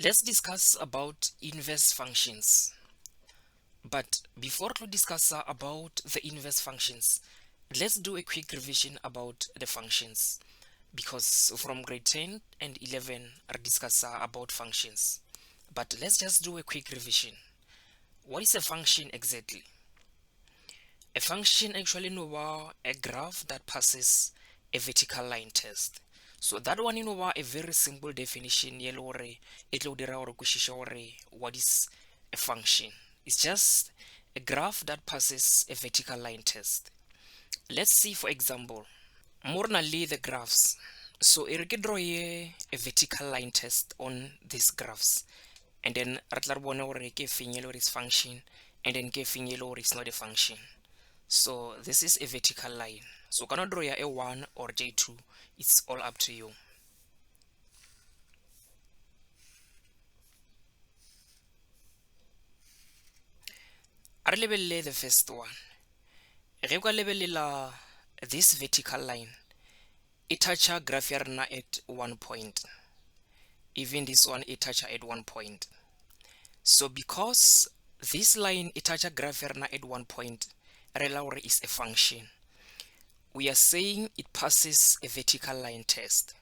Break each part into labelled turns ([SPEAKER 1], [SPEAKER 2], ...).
[SPEAKER 1] Let's discuss about inverse functions. But before we discuss about the inverse functions, let's do a quick revision about the functions, because from grade 10 and 11 are discuss about functions. But let's just do a quick revision. What is a function exactly? A function actually know a graph that passes a vertical line test. So that one a very simple definition yellow it will dira or what is a function. It's just a graph that passes a vertical line test. Let's see for example, more than the graphs. So I can draw a vertical line test on these graphs, and then ratlar bone or ke finyelo is function, and then ke finyelo is not a function. So this is a vertical line. So cannot draw a 1 or J2. It's all up to you. Are level the first one. Level this vertical line. It touch a graph at 1 point. Even this one it touch at 1 point. So because this line it touch a graph at 1 point, relaur is a function. We are saying it passes a vertical line test.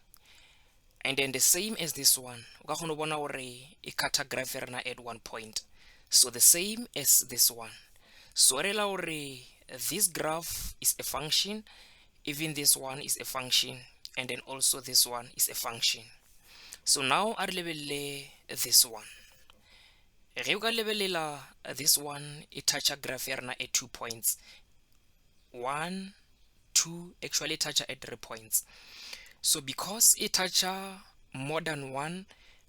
[SPEAKER 1] And then the same as this one, it cut a graph at 1 point. So the same as this one. So this graph is a function, even this one is a function, and then also this one is a function. So now I level this one. This one, it touch a graph at 2 points. 1, 2, actually touch at 3 points. So because it touch more than one,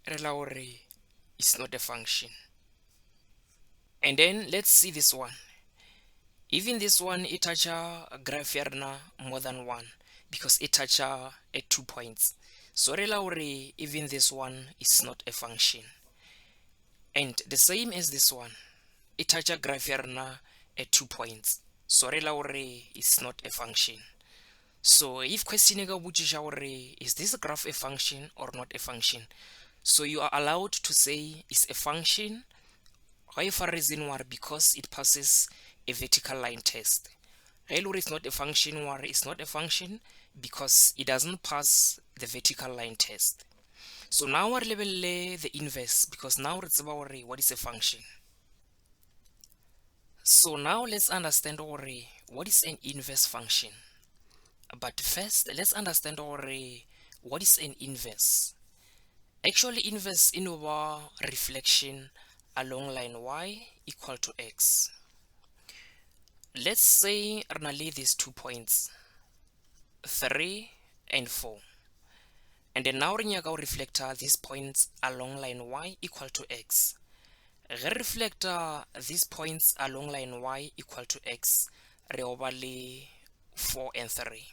[SPEAKER 1] is not a function. And then let's see this one. Even this one it touch a graph more than one, because it touch at 2 points. So even this one is not a function. And the same as this one, it touch a graph at 2 points. So is not a function. So if question is this graph a function or not a function, so you are allowed to say it's a function. Why for reason why? Because it passes a vertical line test. Railway is not a function, why it's not a function, because it doesn't pass the vertical line test. So now we're level the inverse, because now it's about what is a function. So now let's understand what is an inverse function. But first, let's understand what is an inverse. Actually, inverse in our reflection along line y equal to x. Let's say Arnali these 2 points, 3 and 4. And then now Rinyaga reflector these points along line y equal to x. Reflector these points along line y equal to x, reobali 4 and 3.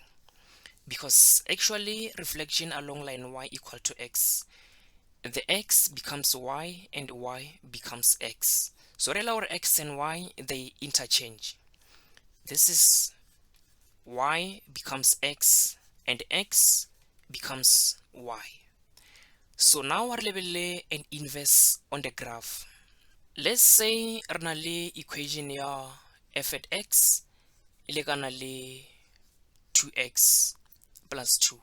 [SPEAKER 1] Because actually reflection along line y equal to x, the x becomes y and y becomes x. So our x and y, they interchange. This is y becomes x and x becomes y. So now our level an inverse on the graph. Let's say Arnali equation ya f at x ile 2x plus 2.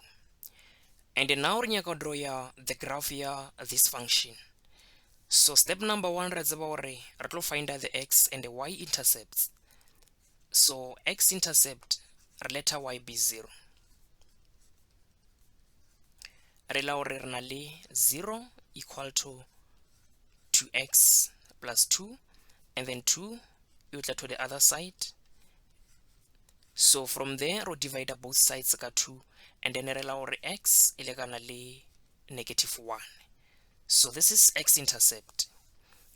[SPEAKER 1] And then now we're going to draw the graph here, this function. So step number 1, we'll find out the x and the y intercepts. So x intercept, let y be 0. Relaurally 0 equal to 2x plus 2, and then 2 you to the other side. So from there we'll divide both sides by 2, and then relaur x elegantly -1. So this is x intercept.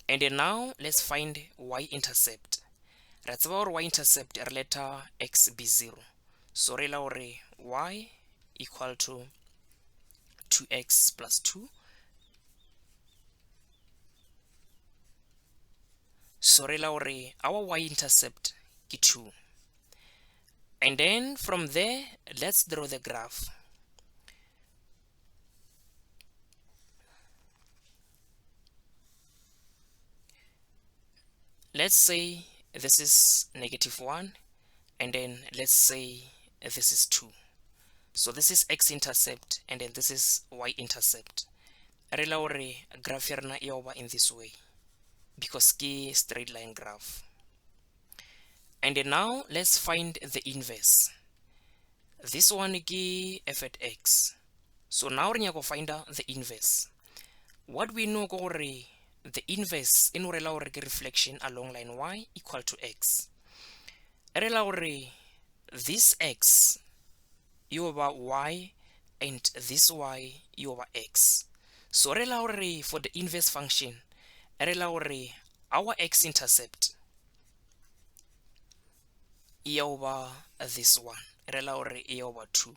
[SPEAKER 1] And then now let's find y intercept. That's our y intercept letter x be 0. So relaur y equal to 2x plus 2. So our y intercept is 2. And then from there, let's draw the graph. let's say this is -1, and then let's say this is 2. So this is x-intercept, and then this is y-intercept. Re la hore graph ya rena e over in this way because ke straight line graph. And then now let's find the inverse. This one ke f at x. So now re nyaka go find the inverse. What we know gore the inverse in re la hore ke reflection along line y equal to x. Re la hore this x e over y and this y e over x. So re la hore for the inverse function, re la hore our x-intercept e over this one, re la hore e over 2,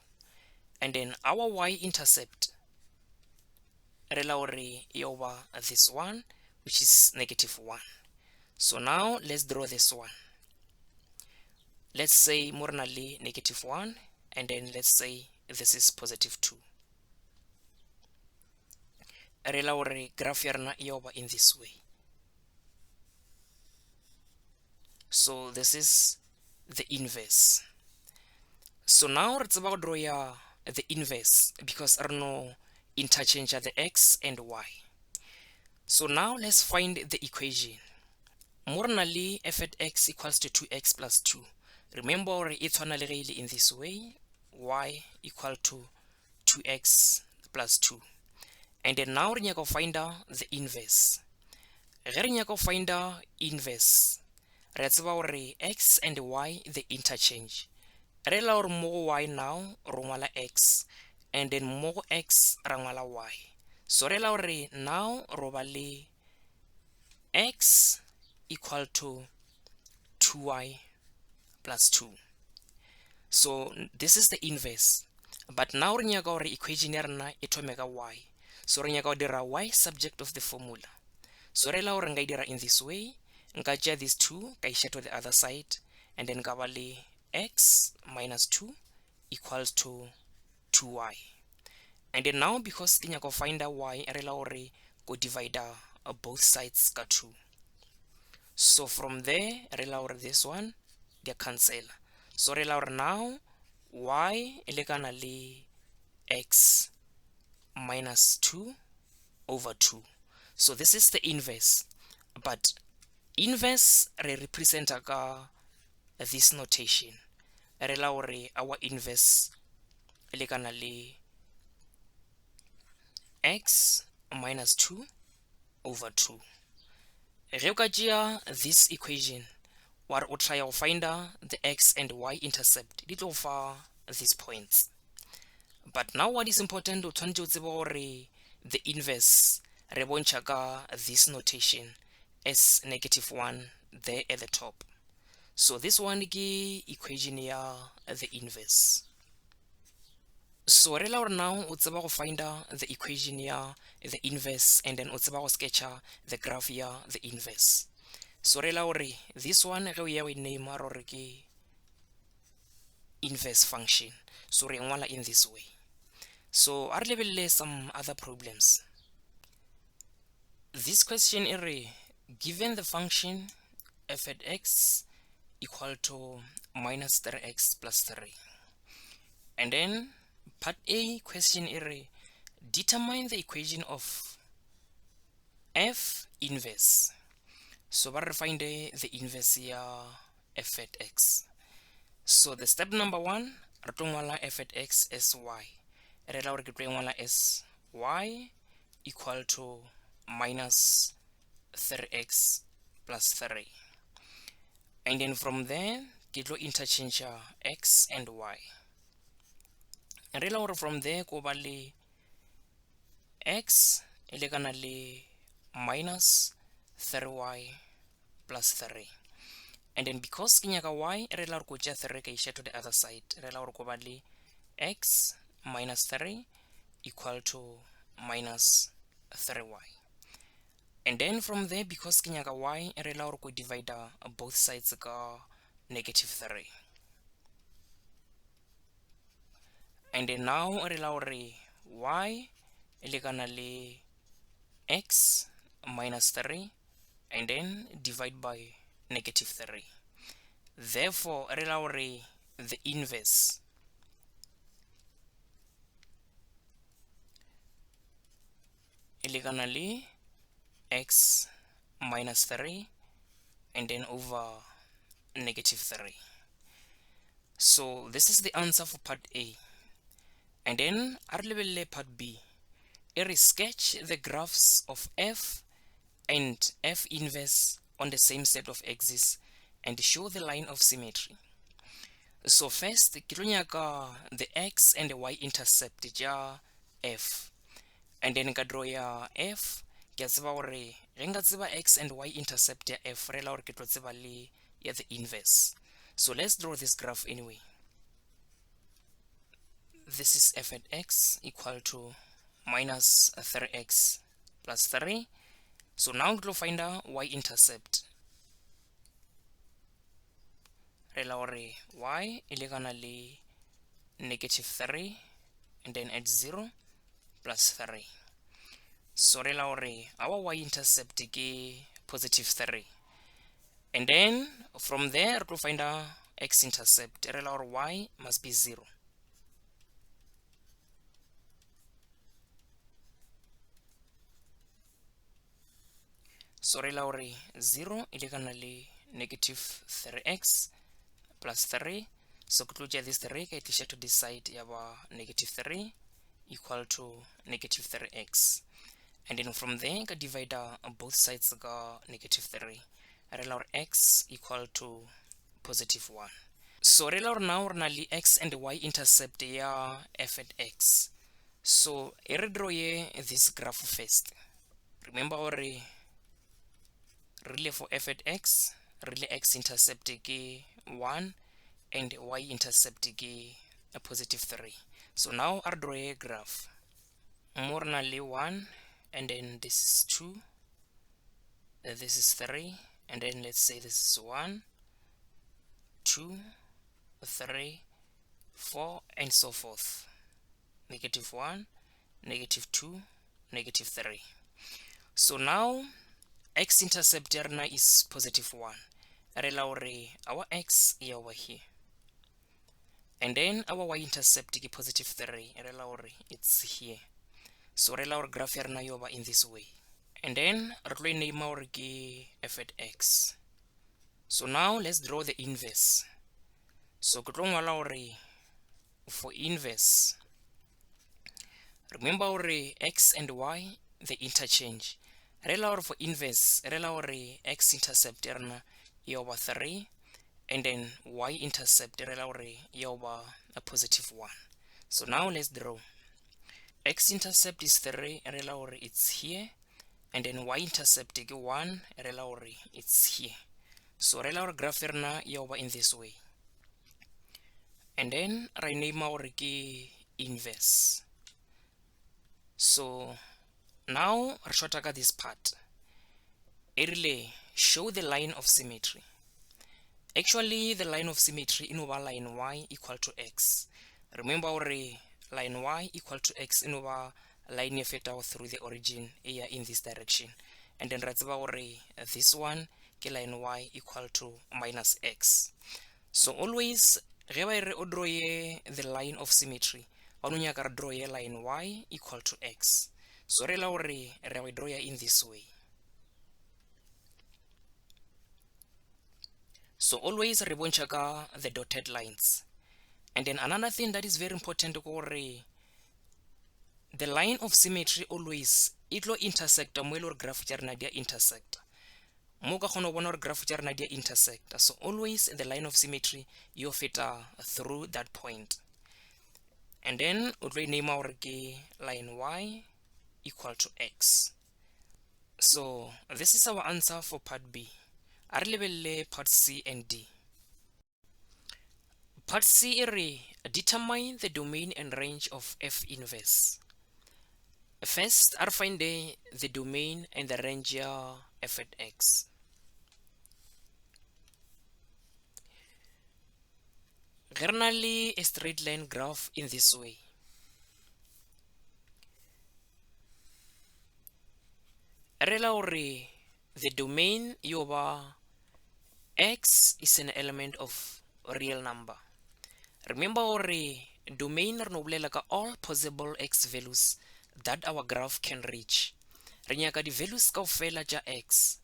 [SPEAKER 1] and then our y-intercept re la hore e over this one, which is -1. So now let's draw this one. Let's say more than -1, and then let's say this is +2. Re la hore graph ya rena e over in this way. So this is the inverse. So now let's about draw ya the inverse because I don't know interchange the x and y. So now let's find the equation. Morally f at x equals to 2x plus 2. Remember it's really in this way, y equal to 2x plus 2. And then now we go find the inverse. We go find inverse. Let's say x and y the interchange. Re la or more y now rongwala x, and then more x rangwala y. So re la or now robale x equal to 2y plus 2. So this is the inverse. But now re nyaka gore equation ya rena e thome ka y. So re nyaka go dira y subject of the formula. So re la gore nka dira in this way, nka tšea these 2 ka isha to the other side, and then ka ba le x minus 2 equals to 2y. And then now because ke nyaka go find y, re la gore go divide both sides ka 2. So from there re la gore this one they cancel. So re la gore now y e lekana le x minus 2 over 2. So this is the inverse, but inverse re represent ka this notation. Re la gore our inverse e lekana le x minus 2 over 2. Ge o ka tšea this equation where o try to find the x and y intercept, di tlo fa these points. But now what is important, o tshwanetse o tsebe gore the inverse re bontšha ka this notation as -1 there at the top. So this one ke equation ya the inverse. So re la gore now o tseba go find the equation ya the inverse, and then o tseba go sketch the graph ya the inverse. So re la gore this one ge o ya o name a gore ke inverse function. So re ngwala in this way. So a re lebelele some other problems. This question is given the function f at x equal to minus 3x plus 3. And then part A question is determine the equation of f inverse. So we find the inverse here f at x. So the step number 1, re tlo ngwala f at x as y. Re la gore ke tlo ngwala as y equal to minus 3x plus 3. And then from there, ke tlo interchange x and y. Re la gore from there ko ba le x e lekana le minus 3y plus 3. And then because ke nyaka y, re la gore ko tšea 3 ka isha to the other side. Re la gore ko ba le x minus 3 equal to minus 3y. And then from there, because ke nyaka y, re la gore ko divide both sides ka -3. And then now re la gore y e lekana le x minus 3, and then divide by negative 3. Therefore re la gore the inverse e lekana le x minus 3 and then over negative 3. So this is the answer for part A. And then a re lebelele part B. Re sketch the graphs of f and f inverse on the same set of axes and show the line of symmetry. So first ke tlo nyaka the x and the y intercept ja f, and then ka draw ya f ke tseba gore ge nka tseba x and y intercept ya f re la gore ke tlo tseba le ya the inverse. So let's draw this graph anyway. This is f at x equal to minus 3x plus 3. So now we will find a y-intercept. Re la gore y e lekana le negative 3 and then add 0 plus 3. So re la gore our y-intercept ke positive 3. And then from there we will find a x-intercept. Re la gore y must be 0. So re la gore 0 e lekana le negative 3x plus 3. So ke tlo tšea this 3 ka e tliša to this side ya ba negative 3 equal to negative 3x. And then from there ka divide both sides ka negative 3. Re la gore x equal to positive 1. So re la gore now re na le x and y intercept ya f at x. So e re draw this graph first. Remember gore really for f at x, really x intercept ke 1 and y intercept ke a positive 3. So now I draw a graph. More than 1 and then this is 2, this is 3, and then let's say this is 1, 2, 3, 4, and so forth. Negative 1, negative 2, negative 3. So now x-intercept is positive 1. Re la gore our x is over here. And then our y-intercept is positive 3. Re la gore it's here. So re la gore graph ya rena over in this way. And then re tlo name gore ke f at x. So now let's draw the inverse. So ke tlo ngwala gore for inverse, remember gore x and y they interchange. Re la gore for inverse, re la gore x-intercept ya rena e over 3 and then y-intercept re la gore e over a positive 1. So now let's draw. X-intercept is 3, re la gore it's here, and then y-intercept ke 1, re la gore it's here. So re la gore graph rena e over in this way. And then re name gore ke inverse. So now re shorta ka this part. E rile show the line of symmetry. Actually the line of symmetry in over line y equal to x. Remember gore line y equal to x in over line e feta through the origin here in this direction, and then ra tseba gore this one ke line y equal to minus x. So always ge ba re o draw the line of symmetry ba no nyaka re draw line y equal to x. So re la gore re a draw in this way. So always re bontšha ka the dotted lines. And then another thing that is very important gore the line of symmetry always it will intersect mo ile graph tša rena dia intersect. Mo ka kgona bona gore graph tša rena dia intersect. So always the line of symmetry you fit through that point. And then o tlo name gore ke line y equal to x. So this is our answer for part B. A re lebelele part C and D. Part C re determine the domain and range of f inverse. First, I find the domain and the range of f at x. Generally, a straight line graph in this way. Re la gore the domain e over x is an element of real number. Remember our domain re no bolela ka all possible x values that our graph can reach. Re nyaka di values kaofela tša x.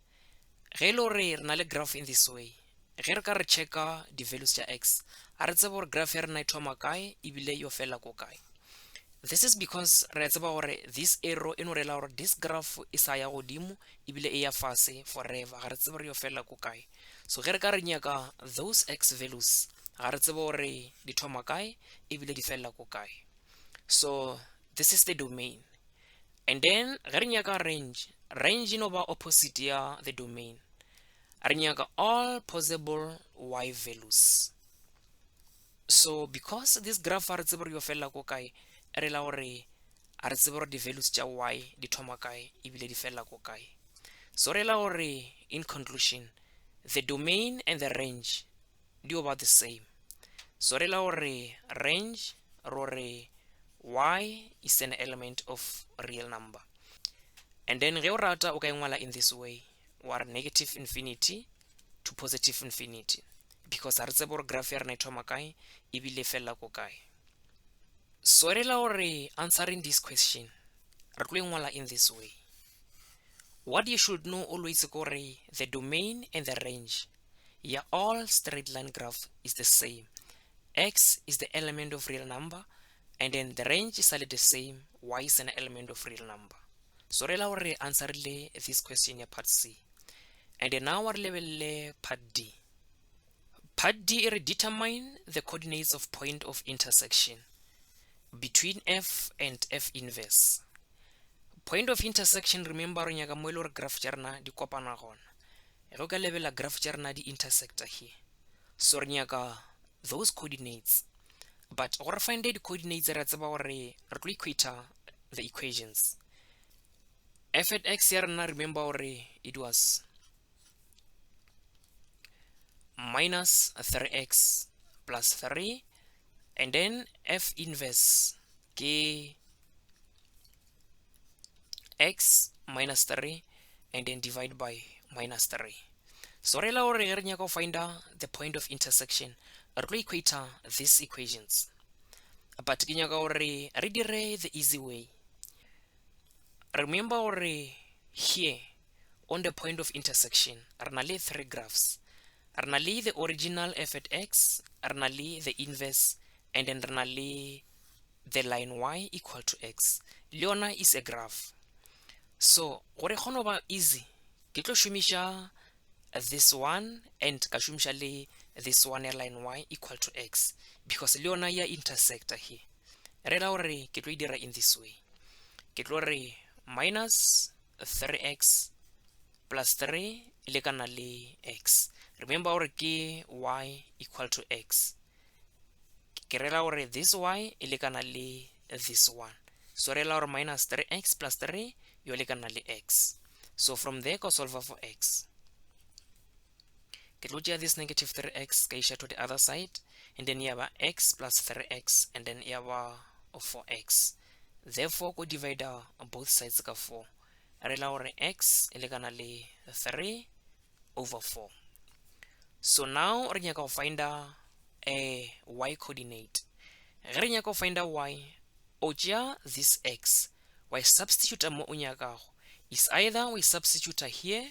[SPEAKER 1] Ge lo re na le graph in this way, ge re ka re checka di values tša x, a re tseba gore graph ya rena e thoma kae ebile yo fela ko kae. This is because re tseba gore this arrow e no rela gore this graph e sa ya godimo ebile e ya fase forever, ga re tsebe re yo fela ko kae. So ge re ka re nyaka those x values, ga re tsebe gore di thoma kae ebile di fela ko kae. So this is the domain. And then ge re nyaka range no ba opposite ya the domain. Re nyaka all possible y values. So because this graph a re tsebe re yo fela ko kae, re la gore a re tsebe gore di values tša y di thoma kae ebile di fela ko kae. So re la gore in conclusion, the domain and the range di about the same. So re la gore range ro re y is an element of real number. And then ge o rata o ka engwala in this way, or negative infinity to positive infinity, because a re tsebe gore graph ya rena e thoma kae ebile fela ko kae. So re la gore answering this question, re tlo engwala in this way. What you should know always gore the domain and the range, yeah, all straight line graph is the same. X is the element of real number, and then the range is the same, y is an element of real number. So re la gore answer this question ya part C. And then now re lebelle part D. Part D re determine the coordinates of point of intersection between f and f inverse. Point of intersection, remember re nyaka mo ile gore graph tša rena di kopana gona. Go ka lebella graph tša rena di intersecta here. So re nyaka those coordinates. But gore find the coordinates re tseba gore re tlo equate the equations. F at x ya rena, remember gore it was minus 3x plus 3, and then f inverse ke x minus 3 and then divide by minus 3. So re la gore re nyaka find the point of intersection, re tlo equate these equations. But ke nyaka gore re dire the easy way. Remember gore here on the point of intersection re na le 3 graphs. Re na le the original f at x, re na le the inverse, and then re na le the line y equal to x. Leona is a graph. So gore kgone ba easy, ke tlo shumisha this one and ka shumisha le this one ya line y equal to x, because leona ya intersecta here. Re la gore ke tlo dira in this way. Ke tlo re minus 3x plus 3 ile kana le x. Remember gore ke y equal to x. Ke re la gore this y ile kana le this one. So re la gore minus 3x plus 3 yo le kana le x. So from there go solve for x. Ke tlo tšea this negative 3x ka isha to the other side, and then yaba x plus 3x, and then yaba 4x. Therefore go divide both sides ka 4. Re la gore x ile kana le 3 over 4. So now re nyaka go find a y coordinate. Ge re nyaka go find a y, o tšea this x, we substitute mo o nyakago. Is either we substitute here,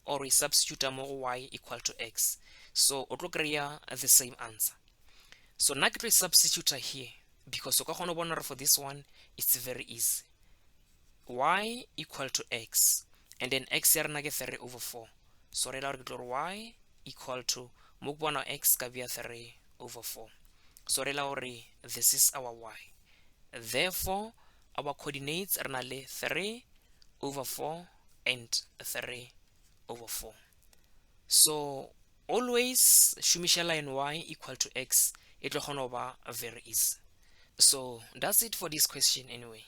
[SPEAKER 1] or we substitute mo y equal to x. So o tlo kry-a the same answer. So na ke tlo substitute here, because o ka kgona bona for this one it's very easy. Y equal to x, and then x ya rena ke 3 over 4. So re la gore ke tlo y equal to mo bona x ka bia 3 over 4. So re la gore this is our y. Therefore our coordinates are na le 3 over 4 and 3 over 4. So always shumisha line y equal to x, it will be very easy. So that's it for this question anyway.